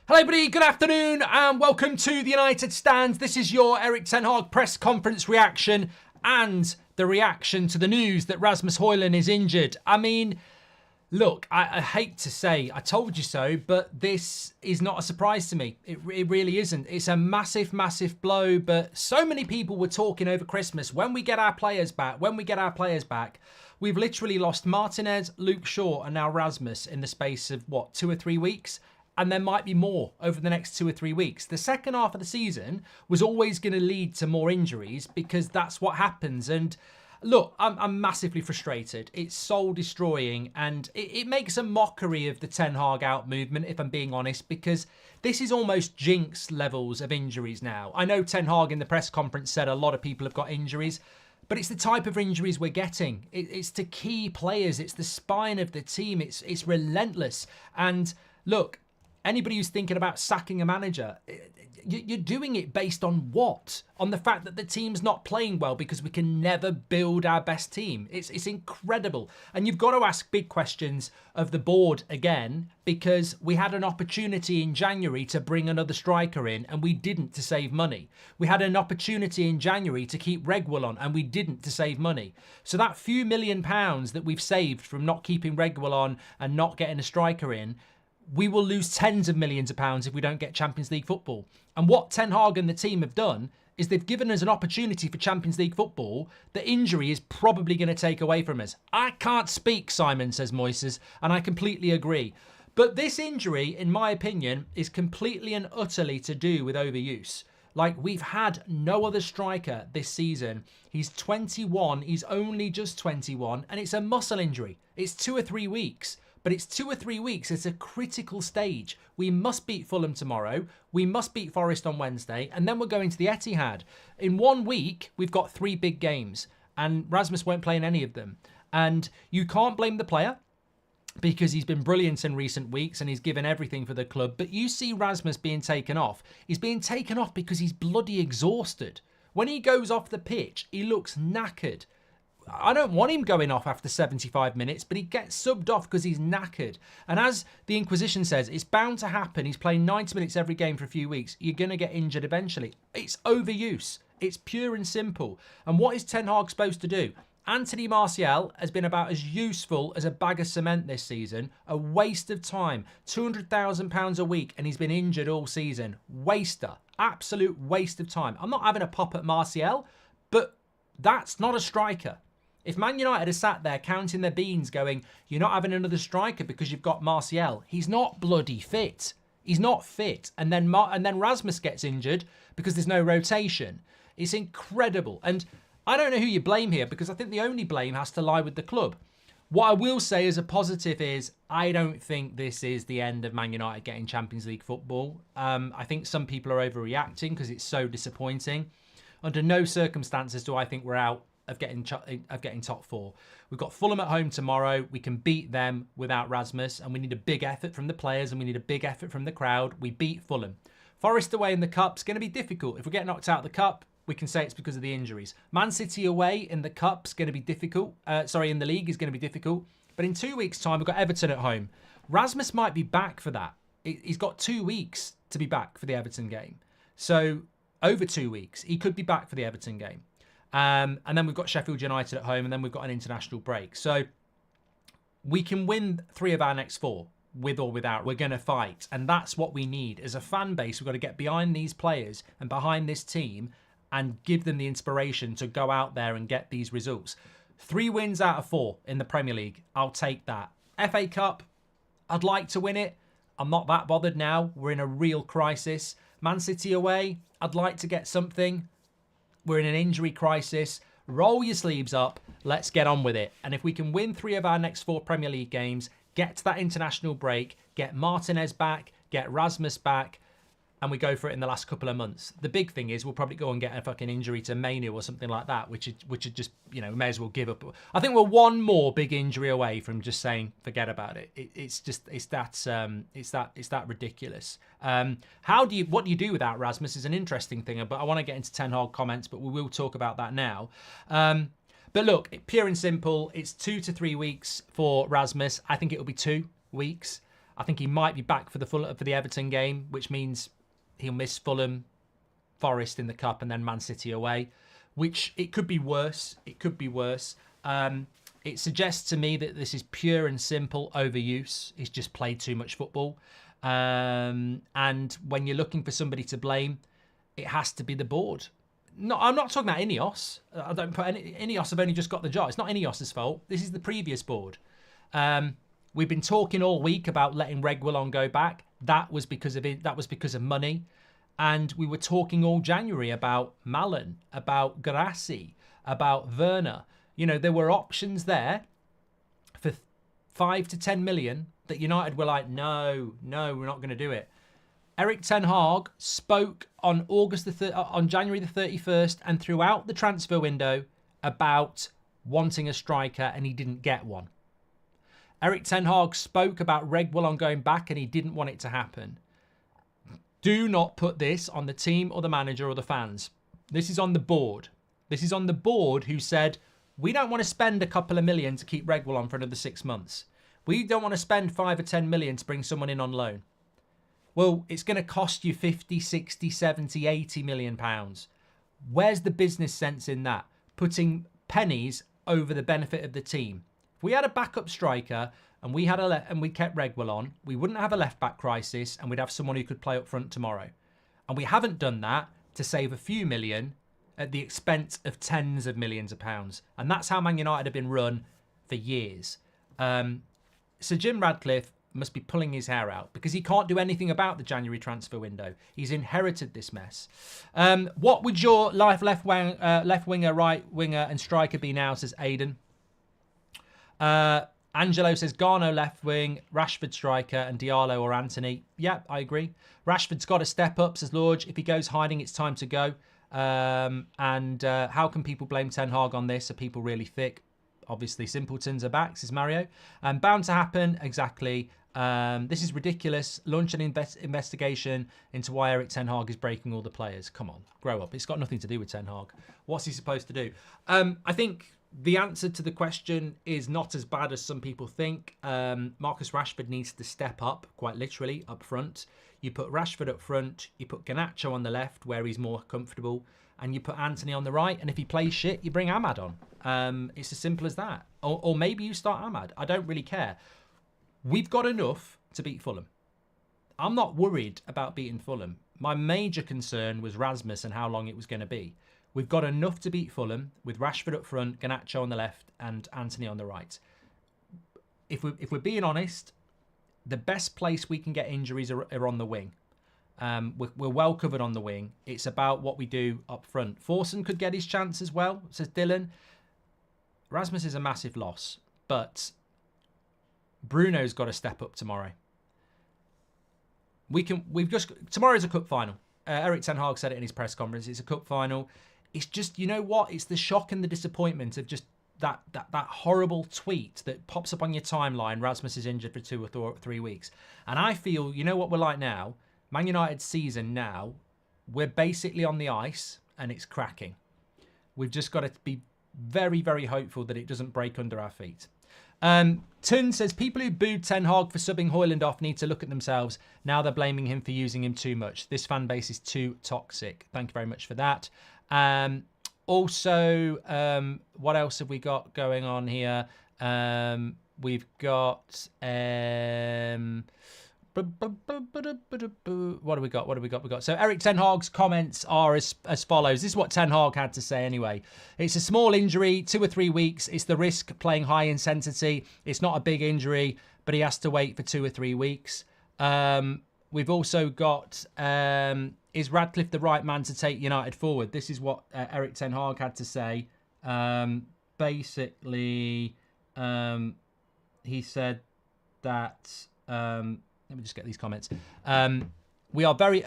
Hello everybody, good afternoon and welcome to the United Stands. This is your Erik ten Hag press conference reaction and the reaction to the news that Rasmus Hojlund is injured. I mean, look, I hate to say I told you so, but this is not a surprise to me. It really isn't. It's a massive, massive blow, but so many people were talking over Christmas, when we get our players back, we've literally lost Martinez, Luke Shaw and now Rasmus in the space of, 2 or 3 weeks? And there might be more over the next 2 or 3 weeks. The second half of the season was always going to lead to more injuries because that's what happens. And look, I'm massively frustrated. It's soul destroying and it makes a mockery of the Ten Hag out movement, if I'm being honest, because this is almost jinx levels of injuries now. I know Ten Hag in the press conference said a lot of people have got injuries, but it's the type of injuries we're getting. It's to key players. It's the spine of the team. It's relentless. And look, anybody who's thinking about sacking a manager, you're doing it based on what? On the fact that the team's not playing well because we can never build our best team. It's incredible. And you've got to ask big questions of the board again, because we had an opportunity in January to bring another striker in and we didn't, to save money. We had an opportunity in January to keep Regwell on and we didn't, to save money. So that few £1 million that we've saved from not keeping Regwell on and not getting a striker in, we will lose tens of millions of pounds if we don't get Champions League football. And what Ten Hag and the team have done is they've given us an opportunity for Champions League football that injury is probably going to take away from us. I can't speak, Simon, says Moises, and I completely agree. But this injury, in my opinion, is completely and utterly to do with overuse. Like, we've had no other striker this season. He's 21, he's only just 21, and it's a muscle injury. It's 2 or 3 weeks. But it's 2 or 3 weeks. It's a critical stage. We must beat Fulham tomorrow. We must beat Forest on Wednesday. And then we're going to the Etihad. In 1 week, we've got 3 big games. And Rasmus won't play in any of them. And you can't blame the player because he's been brilliant in recent weeks and he's given everything for the club. But you see Rasmus being taken off. He's being taken off because he's bloody exhausted. When he goes off the pitch, he looks knackered. I don't want him going off after 75 minutes, but he gets subbed off because he's knackered. And as the Inquisition says, it's bound to happen. He's playing 90 minutes every game for a few weeks. You're going to get injured eventually. It's overuse. It's pure and simple. And what is Ten Hag supposed to do? Anthony Martial has been about as useful as a bag of cement this season. A waste of time. £200,000 a week, and he's been injured all season. Waster. Absolute waste of time. I'm not having a pop at Martial, but that's not a striker. If Man United are sat there counting their beans going, you're not having another striker because you've got Martial, he's not bloody fit. He's not fit. And then Rasmus gets injured because there's no rotation. It's incredible. And I don't know who you blame here, because I think the only blame has to lie with the club. What I will say as a positive is I don't think this is the end of Man United getting Champions League football. I think some people are overreacting because it's so disappointing. Under no circumstances do I think we're out of getting top 4. We've got Fulham at home tomorrow. We can beat them without Rasmus, and we need a big effort from the players and we need a big effort from the crowd. We beat Fulham. Forest away in the Cup's going to be difficult. If we get knocked out of the Cup, we can say it's because of the injuries. Man City away in the Cup's going to be difficult. In the league is going to be difficult. But in 2 weeks' time, we've got Everton at home. Rasmus might be back for that. He's got 2 weeks to be back for the Everton game. So over 2 weeks, he could be back for the Everton game. And then we've got Sheffield United at home, and then we've got an international break. So we can win 3 of our next 4, with or without. We're going to fight. And that's what we need. As a fan base, we've got to get behind these players and behind this team and give them the inspiration to go out there and get these results. 3 wins out of 4 in the Premier League. I'll take that. FA Cup, I'd like to win it. I'm not that bothered now. We're in a real crisis. Man City away, I'd like to get something. We're in an injury crisis. Roll your sleeves up. Let's get on with it. And if we can win 3 of our next 4 Premier League games, get to that international break, get Martinez back, get Rasmus back, and we go for it in the last couple of months. The big thing is we'll probably go and get a fucking injury to Manu or something like that, which would just, you know, may as well give up. I think we're one more big injury away from just saying forget about it. It's that ridiculous. What do you do without Rasmus is an interesting thing, but I want to get into Ten Hag comments, but we will talk about that now. But look, pure and simple, it's 2 to 3 weeks for Rasmus. I think it'll be 2 weeks. I think he might be back for the Everton game, which means he'll miss Fulham, Forest in the Cup, and then Man City away, which it could be worse. It could be worse. It suggests to me that this is pure and simple overuse. He's just played too much football. And when you're looking for somebody to blame, it has to be the board. No, I'm not talking about Ineos. I don't put Ineos have only just got the job. It's not Ineos' fault. This is the previous board. We've been talking all week about letting Reguilon go back. That was because of it. That was because of money. And we were talking all January about Malen, about Grassi, about Werner. You know, there were options there for 5 to 10 million that United were like, no, we're not going to do it. Erik ten Hag spoke on January the 31st and throughout the transfer window about wanting a striker, and he didn't get one. Erik ten Hag spoke about Reguilon going back, and he didn't want it to happen. Do not put this on the team or the manager or the fans. This is on the board. This is on the board who said, we don't want to spend a couple of million to keep Reguilon for another 6 months. We don't want to spend 5 or 10 million to bring someone in on loan. Well, it's going to cost you 50, 60, 70, 80 million pounds. Where's the business sense in that? Putting pennies over the benefit of the team. If we had a backup striker and we kept Reguilon, we wouldn't have a left-back crisis, and we'd have someone who could play up front tomorrow. And we haven't done that to save a few million at the expense of tens of millions of pounds. And that's how Man United have been run for years. Sir Jim Ratcliffe must be pulling his hair out because he can't do anything about the January transfer window. He's inherited this mess. What would your left winger, right winger and striker be now, says Aidan. Angelo says Garno left wing, Rashford striker, and Diallo or Anthony. Yeah, I agree. Rashford's got to step up, says Lorge. If he goes hiding, it's time to go. How can people blame Ten Hag on this? Are people really thick? Obviously, simpletons are back, says Mario. Bound to happen, exactly. This is ridiculous. Launch an investigation into why Erik ten Hag is breaking all the players. Come on, grow up. It's got nothing to do with Ten Hag. What's he supposed to do? I think the answer to the question is not as bad as some people think. Marcus Rashford needs to step up, quite literally, up front. You put Rashford up front, you put Garnacho on the left where he's more comfortable, and you put Anthony on the right, and if he plays shit, you bring Ahmad on. It's as simple as that. Or maybe you start Ahmad. I don't really care. We've got enough to beat Fulham. I'm not worried about beating Fulham. My major concern was Rasmus and how long it was going to be. We've got enough to beat Fulham with Rashford up front, Garnacho on the left, and Anthony on the right. If we're being honest, the best place we can get injuries are on the wing. We're well covered on the wing. It's about what we do up front. Forson could get his chance as well, says Dylan. Rasmus is a massive loss, but Bruno's got to step up tomorrow. Tomorrow's a cup final. Erik ten Hag said it in his press conference. It's a cup final. It's just, you know what? It's the shock and the disappointment of just that horrible tweet that pops up on your timeline. Rasmus is injured for 2 or 3 weeks. And I feel, you know what we're like now? Man United's season now, we're basically on the ice and it's cracking. We've just got to be very, very hopeful that it doesn't break under our feet. Tun says, people who booed Ten Hag for subbing Hojlund off need to look at themselves. Now they're blaming him for using him too much. This fan base is too toxic. Thank you very much for that. Also, what else have we got going on here? We've got... What do we got? So Erik ten Hag's comments are as follows. This is what Ten Hag had to say anyway. It's a small injury, 2 or 3 weeks. It's the risk playing high intensity. It's not a big injury, but he has to wait for 2 or 3 weeks. We've also got, is Radcliffe the right man to take United forward? This is what Erik ten Hag had to say. Basically, he said that... let me just get these comments. We are very...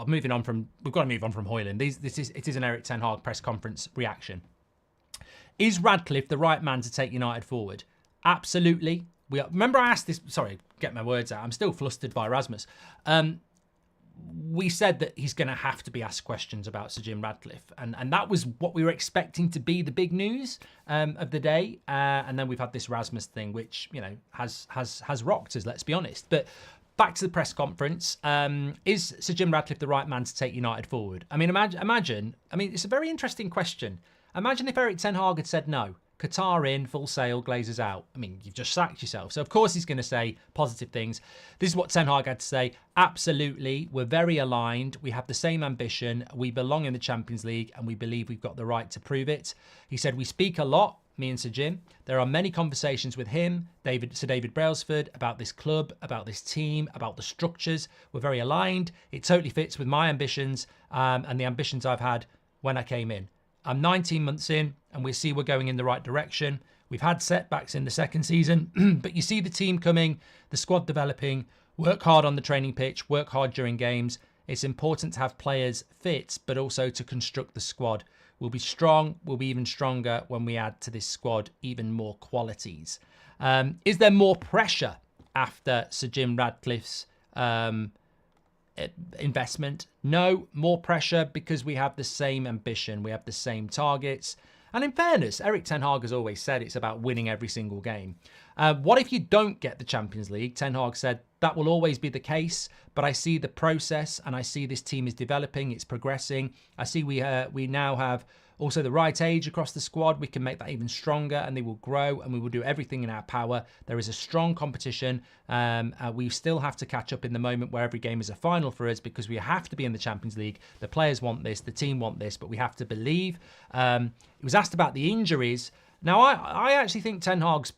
moving on from... We've got to move on from Hojlund. It is an Erik ten Hag press conference reaction. Is Radcliffe the right man to take United forward? Absolutely. Remember I asked this... Sorry, get my words out. I'm still flustered by Rasmus. we said that he's going to have to be asked questions about Sir Jim Ratcliffe. And that was what we were expecting to be the big news of the day. And then we've had this Rasmus thing, which, has rocked us, let's be honest. But back to the press conference. Is Sir Jim Ratcliffe the right man to take United forward? I mean, imagine, it's a very interesting question. Imagine if Erik Ten Hag had said no. Qatar in, full sail, Glazers out. You've just sacked yourself. So, of course, he's going to say positive things. This is what Ten Hag had to say. Absolutely. We're very aligned. We have the same ambition. We belong in the Champions League, and we believe we've got the right to prove it. He said, we speak a lot, me and Sir Jim. There are many conversations with him, Sir David Brailsford, about this club, about this team, about the structures. We're very aligned. It totally fits with my ambitions and the ambitions I've had when I came in. I'm 19 months in, and we see we're going in the right direction. We've had setbacks in the second season, but you see the team coming, the squad developing, work hard on the training pitch, work hard during games. It's important to have players fit, but also to construct the squad. We'll be strong, we'll be even stronger when we add to this squad even more qualities. Is there more pressure after Sir Jim Ratcliffe's investment? No, more pressure because we have the same ambition, we have the same targets. And in fairness, Erik Ten Hag has always said it's about winning every single game. What if you don't get the Champions League? Ten Hag said that will always be the case, but I see the process and I see this team is developing, it's progressing. I see we now have also the right age across the squad. We can make that even stronger and they will grow and we will do everything in our power. There is a strong competition. We still have to catch up in the moment where every game is a final for us because we have to be in the Champions League. The players want this, the team want this, but we have to believe. He was asked about the injuries. Now, I actually think Ten Hag's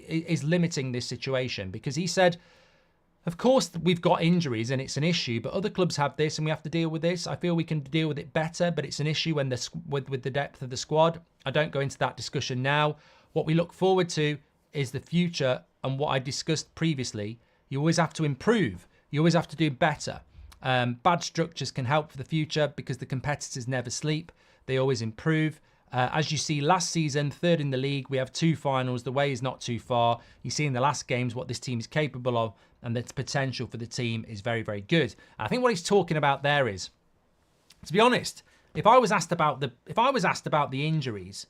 is limiting this situation because he said, of course, we've got injuries and it's an issue, but other clubs have this and we have to deal with this. I feel we can deal with it better, but it's an issue when with the depth of the squad. I don't go into that discussion now. What we look forward to is the future and what I discussed previously. You always have to improve. You always have to do better. Bad structures can help for the future because the competitors never sleep. They always improve. As you see last season, third in the league, we have 2 finals. The way is not too far. You see in the last games what this team is capable of and the potential for the team is very, very good. And I think what he's talking about there is, to be honest, if I was asked about the injuries,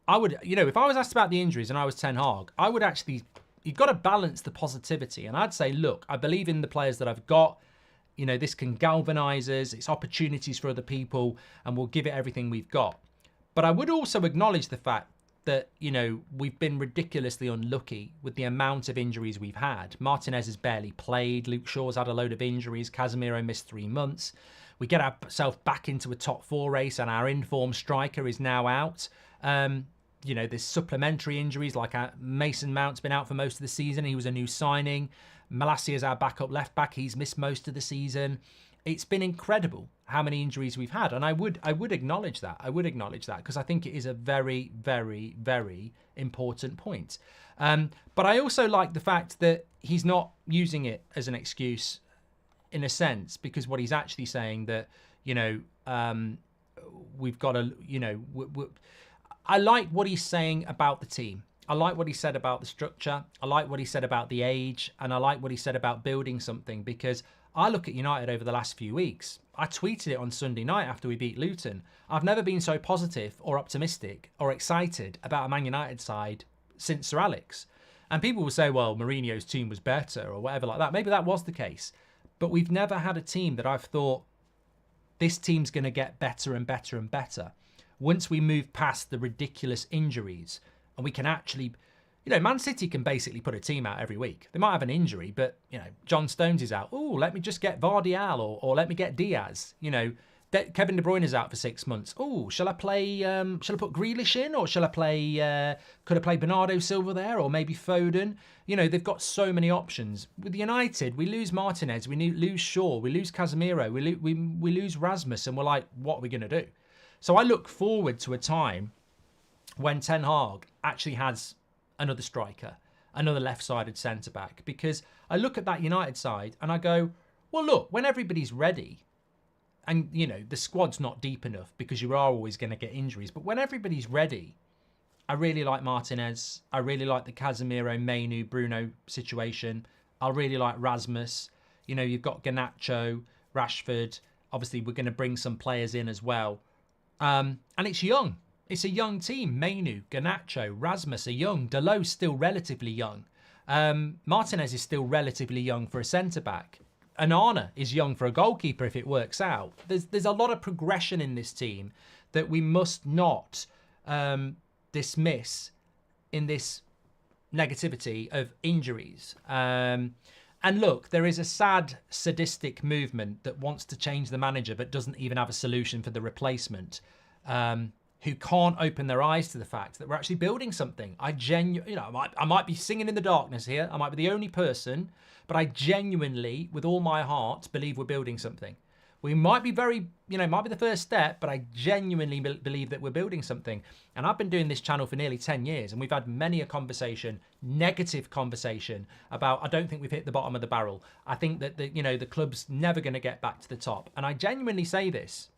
I would, if I was asked about the injuries and I was Ten Hag, I would actually, you've got to balance the positivity. And I'd say, look, I believe in the players that I've got. This can galvanise us, it's opportunities for other people, and we'll give it everything we've got. But I would also acknowledge the fact that, we've been ridiculously unlucky with the amount of injuries we've had. Martinez has barely played, Luke Shaw's had a load of injuries, Casemiro missed 3 months. We get ourselves back into a top 4 race, and our in-form striker is now out. There's supplementary injuries, like Mason Mount's been out for most of the season. He was a new signing. Malacia is our backup left back. He's missed most of the season. It's been incredible how many injuries we've had. And I would acknowledge that. I would acknowledge that because I think it is a very, very, very important point. But I also like the fact that he's not using it as an excuse in a sense, because what he's actually saying that, we've got to, I like what he's saying about the team. I like what he said about the structure. I like what he said about the age. And I like what he said about building something, because I look at United over the last few weeks. I tweeted it on Sunday night after we beat Luton. I've never been so positive or optimistic or excited about a Man United side since Sir Alex. And people will say, well, Mourinho's team was better or whatever like that. Maybe that was the case. But we've never had a team that I've thought, this team's going to get better and better and better. Once we move past the ridiculous injuries, and we can actually, Man City can basically put a team out every week. They might have an injury, but, John Stones is out. Oh, let me just get Vardial or let me get Diaz. Kevin De Bruyne is out for 6 months. Oh, shall I put Grealish in, or shall I play, could I play Bernardo Silva there, or maybe Foden? They've got so many options. With United, we lose Martinez, we lose Shaw, we lose Casemiro, we lose Rasmus, and we're like, what are we going to do? So I look forward to a time when Ten Hag actually has another striker, another left-sided centre-back, because I look at that United side and I go, well, look, when everybody's ready, and, the squad's not deep enough because you are always going to get injuries, but when everybody's ready, I really like Martinez. I really like the Casemiro, Mainu, Bruno situation. I really like Rasmus. You know, you've got Garnacho, Rashford. Obviously, we're going to bring some players in as well. And it's young. It's a young team. Mainu, Garnacho, Rasmus are young. Dalot's still relatively young. Martinez is still relatively young for a centre-back. Anana is young for a goalkeeper if it works out. There's a lot of progression in this team that we must not dismiss in this negativity of injuries. And look, there is a sad, sadistic movement that wants to change the manager but doesn't even have a solution for the replacement, who can't open their eyes to the fact that we're actually building something. I might be singing in the darkness here. I might be the only person, but I genuinely, with all my heart, believe we're building something. We might be might be the first step, but I genuinely believe that we're building something. And I've been doing this channel for nearly 10 years, and we've had many a conversation, negative conversation, about I don't think we've hit the bottom of the barrel. I think that the club's never going to get back to the top. And I genuinely say this.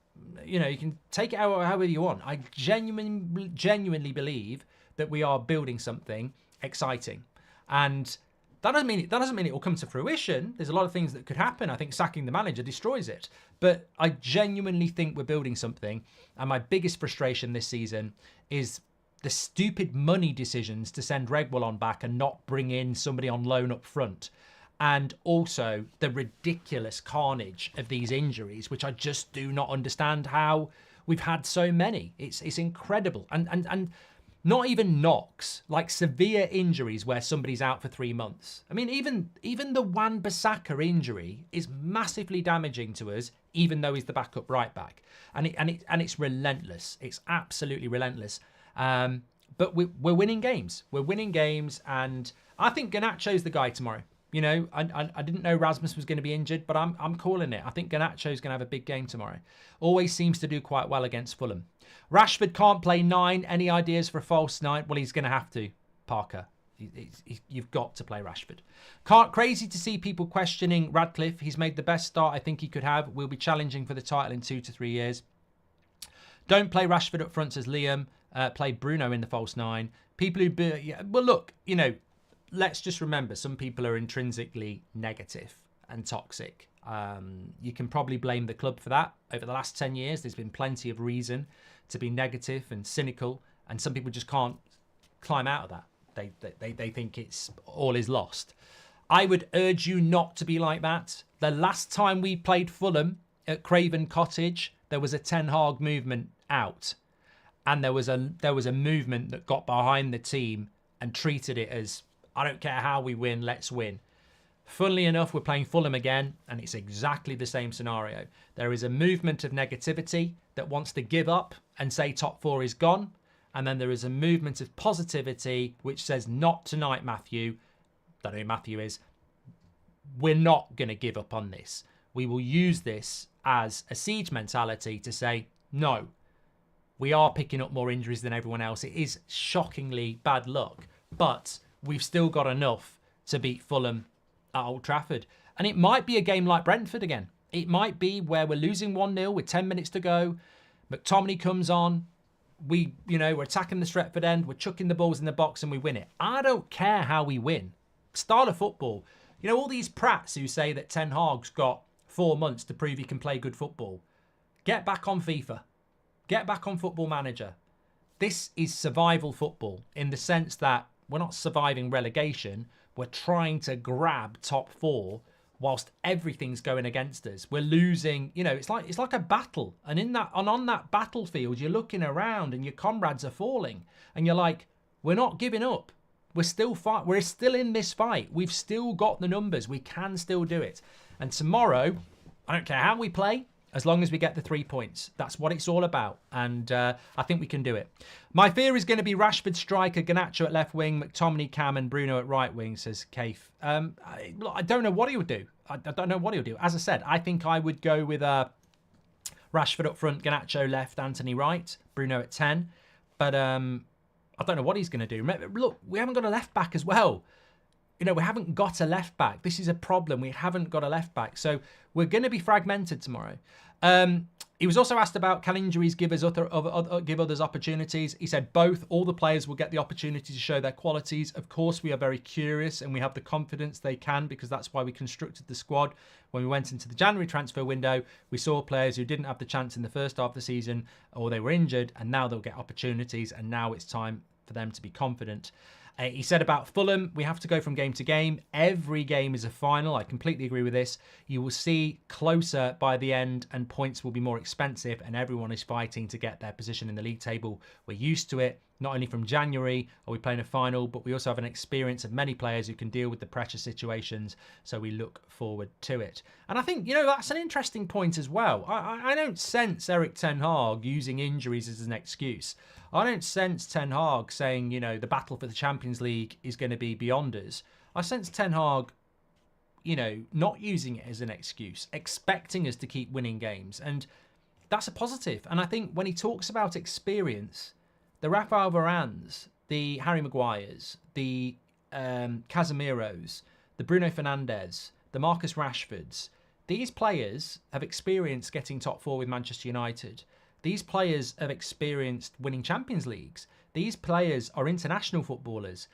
You can take it however you want. I genuinely believe that we are building something exciting. And that doesn't mean it will come to fruition. There's a lot of things that could happen. I think sacking the manager destroys it. But I genuinely think we're building something. And my biggest frustration this season is the stupid money decisions to send Reguilón back and not bring in somebody on loan up front. And also the ridiculous carnage of these injuries, which I just do not understand how we've had so many. It's incredible. And not even knocks, like severe injuries where somebody's out for 3 months. I mean, even the Wan-Bissaka injury is massively damaging to us, even though he's the backup right back. And it's relentless. It's absolutely relentless. But we're winning games. We're winning games, and I think Garnacho's the guy tomorrow. I didn't know Rasmus was going to be injured, but I'm calling it. I think Garnacho's going to have a big game tomorrow. Always seems to do quite well against Fulham. Rashford can't play 9. Any ideas for a false 9? Well, he's going to have to, Parker. You've got to play Rashford. Crazy to see people questioning Radcliffe. He's made the best start I think he could have. We'll be challenging for the title in 2 to 3 years. Don't play Rashford up front as Liam. Play Bruno in the false 9. People who... well, look, let's just remember, some people are intrinsically negative and toxic. You can probably blame the club for that. Over the last 10 years, there's been plenty of reason to be negative and cynical, and some people just can't climb out of that. They think it's all is lost. I would urge you not to be like that. The last time we played Fulham at Craven Cottage, there was a Ten Hag movement out, and there was a movement that got behind the team and treated it as, I don't care how we win, let's win. Funnily enough, we're playing Fulham again, and it's exactly the same scenario. There is a movement of negativity that wants to give up and say top 4 is gone. And then there is a movement of positivity which says, not tonight, Matthew. Don't know who Matthew is. We're not going to give up on this. We will use this as a siege mentality to say, no, we are picking up more injuries than everyone else. It is shockingly bad luck, but we've still got enough to beat Fulham at Old Trafford. And it might be a game like Brentford again. It might be where we're losing 1-0 with 10 minutes to go. McTominay comes on. We're attacking the Stretford end. We're chucking the balls in the box and we win it. I don't care how we win. Style of football. All these prats who say that Ten Hag's got 4 months to prove he can play good football. Get back on FIFA. Get back on Football Manager. This is survival football in the sense that we're not surviving relegation. We're trying to grab top 4 whilst everything's going against us. We're losing, it's like a battle. And on that battlefield, you're looking around and your comrades are falling. And you're like, we're not giving up. We're still in this fight. We've still got the numbers. We can still do it. And tomorrow, I don't care how we play, as long as we get the 3 points. That's what it's all about. And I think we can do it. My fear is going to be Rashford striker, Garnacho at left wing, McTominay, Cam and Bruno at right wing, says Kaif. I don't know what he would do. I don't know what he'll do. As I said, I think I would go with Rashford up front, Garnacho left, Anthony right, Bruno at 10. But I don't know what he's going to do. Look, we haven't got a left back as well. we haven't got a left back. This is a problem. We haven't got a left back. So we're going to be fragmented tomorrow. He was also asked about, can injuries give others opportunities? He said both. All the players will get the opportunity to show their qualities. Of course, we are very curious and we have the confidence they can, because that's why we constructed the squad. When we went into the January transfer window, we saw players who didn't have the chance in the first half of the season, or they were injured, and now they'll get opportunities, and now it's time for them to be confident. He said about Fulham, we have to go from game to game. Every game is a final. I completely agree with this. You will see closer by the end, and points will be more expensive, and everyone is fighting to get their position in the league table. We're used to it. Not only from January are we playing a final, but we also have an experience of many players who can deal with the pressure situations, so we look forward to it. And I think, that's an interesting point as well. I don't sense Erik ten Hag using injuries as an excuse. I don't sense Ten Hag saying, the battle for the Champions League is going to be beyond us. I sense Ten Hag, not using it as an excuse, expecting us to keep winning games. And that's a positive. And I think when he talks about experience, the Rafael Varanes, the Harry Maguires, the Casemiros, the Bruno Fernandes, the Marcus Rashfords, these players have experienced getting top four with Manchester United. These players have experienced winning Champions Leagues. These players are international footballers.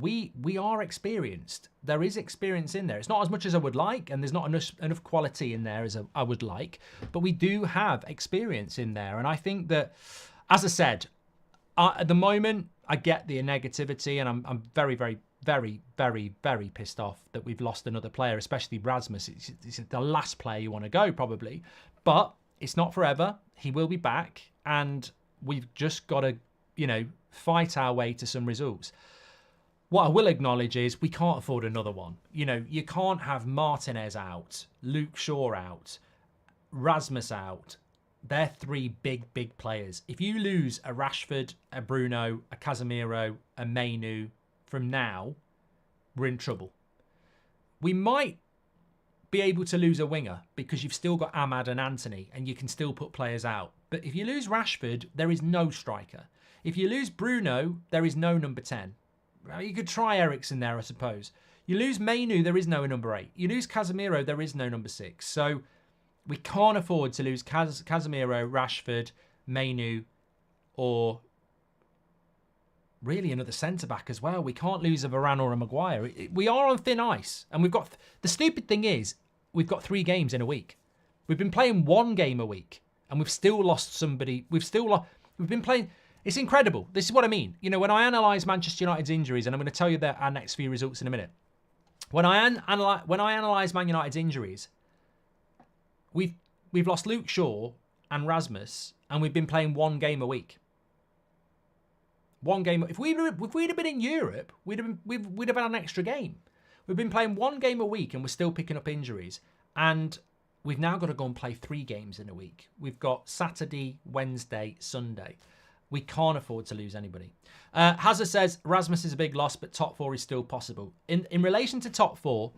We are experienced. There is experience in there. It's not as much as I would like, and there's not enough quality in there as I would like, but we do have experience in there. And I think that, as I said, at the moment, I get the negativity, and I'm very, very, very, very, very pissed off that we've lost another player, especially Rasmus. It's the last player you want to go, probably. But it's not forever. He will be back, and we've just got to, fight our way to some results. What I will acknowledge is we can't afford another one. You can't have Martinez out, Luke Shaw out, Rasmus out. They're three big, big players. If you lose a Rashford, a Bruno, a Casemiro, a Mainu from now, we're in trouble. We might be able to lose a winger because you've still got Ahmad and Anthony, and you can still put players out. But if you lose Rashford, there is no striker. If you lose Bruno, there is no number 10. You could try Eriksen there, I suppose. You lose Mainu, there is no number 8. You lose Casemiro, there is no number 6. So we can't afford to lose Casemiro, Rashford, Mainu, or really another centre-back as well. We can't lose a Varane or a Maguire. We are on thin ice. And we've got... The stupid thing is, we've got 3 games in a week. We've been playing 1 game a week, and we've still lost somebody. We've been playing... It's incredible. This is what I mean. When I analyse Manchester United's injuries, and I'm going to tell you our next few results in a minute. When I analyse Man United's injuries, we've lost Luke Shaw and Rasmus, and we've been playing 1 game a week. 1 game. If we'd have been in Europe, we'd have had an extra game. We've been playing 1 game a week, and we're still picking up injuries. And we've now got to go and play 3 games in a week. We've got Saturday, Wednesday, Sunday. We can't afford to lose anybody. Hazard says Rasmus is a big loss, but top 4 is still possible. In relation to top 4,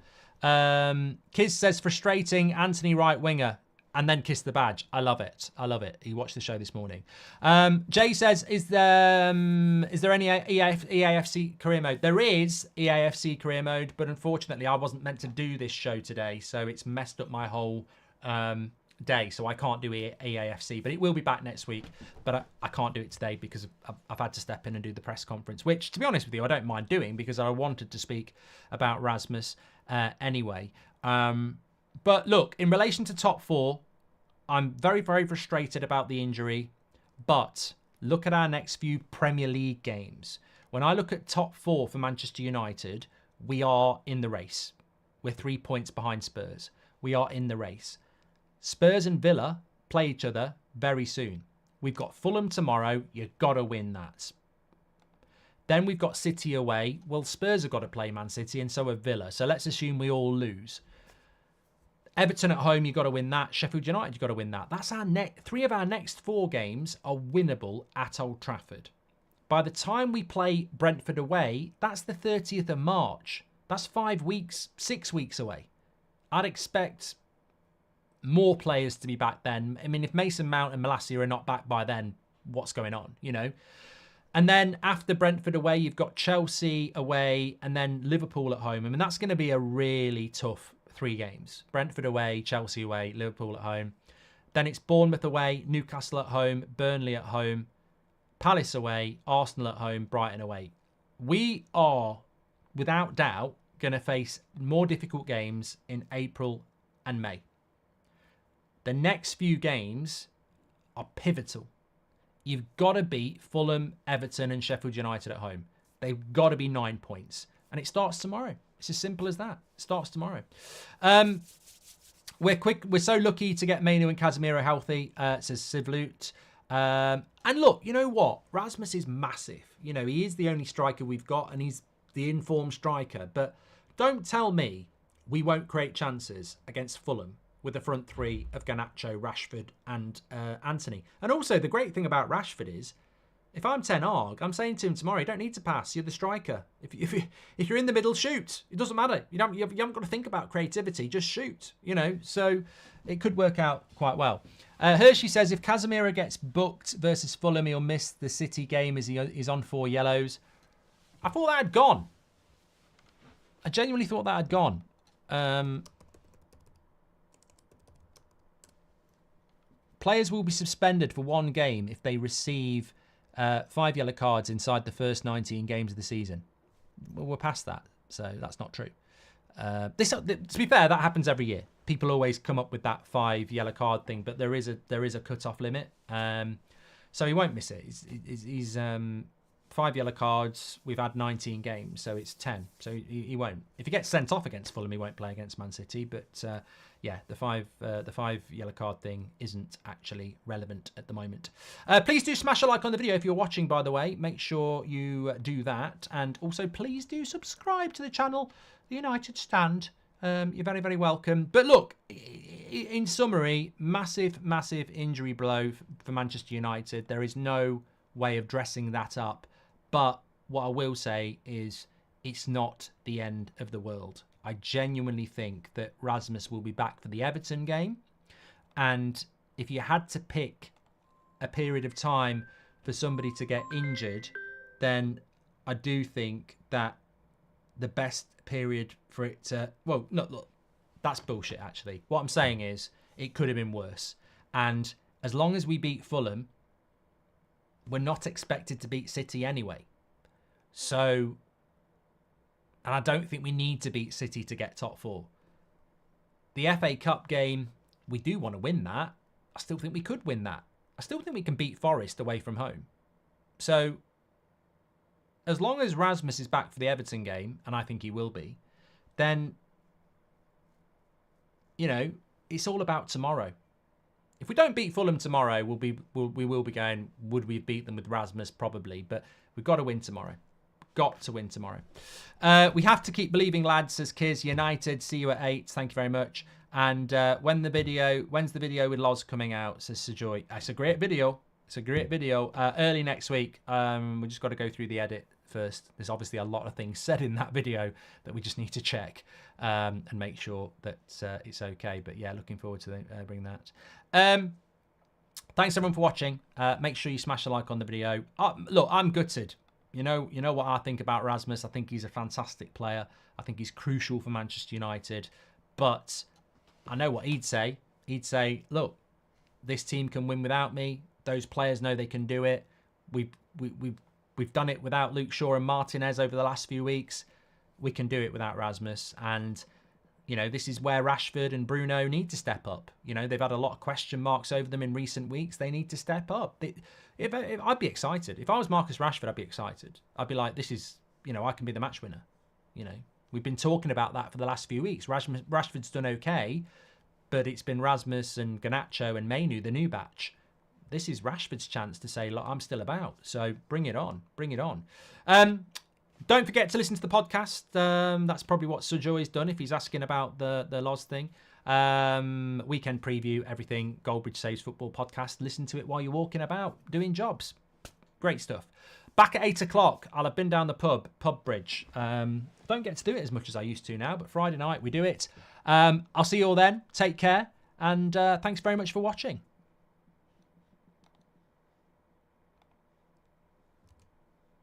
Kiz says frustrating Anthony right winger, and then kiss the badge. I love it. I love it. He watched the show this morning. Jay says, is there any EAFC career mode? There is EAFC career mode, but unfortunately I wasn't meant to do this show today, so it's messed up my whole day, so I can't do EAFC, but it will be back next week. But I can't do it today because I've had to step in and do the press conference, which, to be honest with you, I don't mind doing because I wanted to speak about Rasmus anyway. But look, in relation to top 4, I'm very, very frustrated about the injury. But look at our next few Premier League games. When I look at top 4 for Manchester United, we are in the race. We're 3 points behind Spurs. We are in the race. Spurs and Villa play each other very soon. We've got Fulham tomorrow. You've got to win that. Then we've got City away. Well, Spurs have got to play Man City, and so have Villa. So let's assume we all lose. Everton at home, you've got to win that. Sheffield United, you've got to win that. That's our 3 of our next 4 games are winnable at Old Trafford. By the time we play Brentford away, that's the 30th of March. That's 5 weeks, 6 weeks away. I'd expect more players to be back then. I mean, if Mason Mount and Malacia are not back by then, what's going on, And then after Brentford away, you've got Chelsea away and then Liverpool at home. I mean, that's going to be a really tough 3 games. Brentford away, Chelsea away, Liverpool at home. Then it's Bournemouth away, Newcastle at home, Burnley at home, Palace away, Arsenal at home, Brighton away. We are, without doubt, going to face more difficult games in April and May. The next few games are pivotal. You've got to beat Fulham, Everton and Sheffield United at home. They've got to be 9 points. And it starts tomorrow. It's as simple as that. It starts tomorrow. We're so lucky to get Mainu and Casemiro healthy, says Sivlut. And look, you know what? Rasmus is massive. You know, he is the only striker we've got and he's the informed striker. But don't tell me we won't create chances against Fulham with the front 3 of Garnacho, Rashford and Anthony. And also the great thing about Rashford is, if I'm Ten Hag, I'm saying to him tomorrow, you don't need to pass. You're the striker. If you're in the middle, shoot. It doesn't matter. You haven't got to think about creativity. Just shoot. You know, so it could work out quite well. Hershey says if Casemiro gets booked versus Fulham, he'll miss the City game as he is on 4 yellows. I thought that had gone. I genuinely thought that had gone. Players will be suspended for 1 game if they receive 5 yellow cards inside the first 19 games of the season. Well, we're past that, so that's not true. To be fair, that happens every year. People always come up with that 5 yellow card thing, but there is a cut-off limit. So he won't miss it. He's 5 yellow cards. We've had 19 games, so it's 10. So he won't. If he gets sent off against Fulham, he won't play against Man City. But yeah, the 5 yellow card thing isn't actually relevant at the moment. Please do smash a like on the video if you're watching, by the way. Make sure you do that. And also, please do subscribe to the channel, The United Stand. You're very, very welcome. But look, in summary, massive injury blow for Manchester United. There is no way of dressing that up. But what I will say is it's not the end of the world. I genuinely think that Rasmus will be back for the Everton game. And if you had to pick a period of time for somebody to get injured, then I do think that the best period for it to... Well, no, look, that's bullshit, actually. What I'm saying is it could have been worse. And as long as we beat Fulham, we're not expected to beat City anyway. So... And I don't think we need to beat City to get top 4. The FA Cup game, we do want to win that. I still think we could win that. I still think we can beat Forest away from home. So, as long as Rasmus is back for the Everton game, and I think he will be, then, you know, it's all about tomorrow. If we don't beat Fulham tomorrow, we will be going, would we beat them with Rasmus? Probably. But we've got to win tomorrow. Got to win tomorrow. We have to keep believing, lads, says Kiz. United, see you at 8. Thank you very much. And when's the video with Loz coming out, says Sajoy. It's a great video. It's a great video. Early next week. We just got to go through the edit first. There's obviously a lot of things said in that video that we just need to check and make sure that it's okay. But yeah, looking forward to bringing that. Thanks everyone for watching. Make sure you smash a like on the video. Look, I'm gutted. You know what I think about Rasmus. I think he's a fantastic player. I think he's crucial for Manchester United. But I know what he'd say. He'd say, look, this team can win without me. Those players know they can do it. We've done it without Luke Shaw and Martinez over the last few weeks. We can do it without Rasmus. And, you know, this is where Rashford and Bruno need to step up. You know, they've had a lot of question marks over them in recent weeks. They need to step up. If I'd be excited. If I was Marcus Rashford, I'd be excited. I'd be like, this is, you know, I can be the match winner. You know, we've been talking about that for the last few weeks. Rashford's done okay, but it's been Rasmus and Garnacho and Mainu, the new batch. This is Rashford's chance to say, look, I'm still about. So bring it on. Bring it on. Don't forget to listen to the podcast. That's probably what Sujoy's done if he's asking about the Loz thing. Weekend preview, everything. Goldbridge Saves Football podcast. Listen to it while you're walking about, doing jobs. Great stuff. Back at 8 o'clock, I'll have been down the pub bridge. Don't get to do it as much as I used to now, but Friday night we do it. I'll see you all then. Take care. And thanks very much for watching.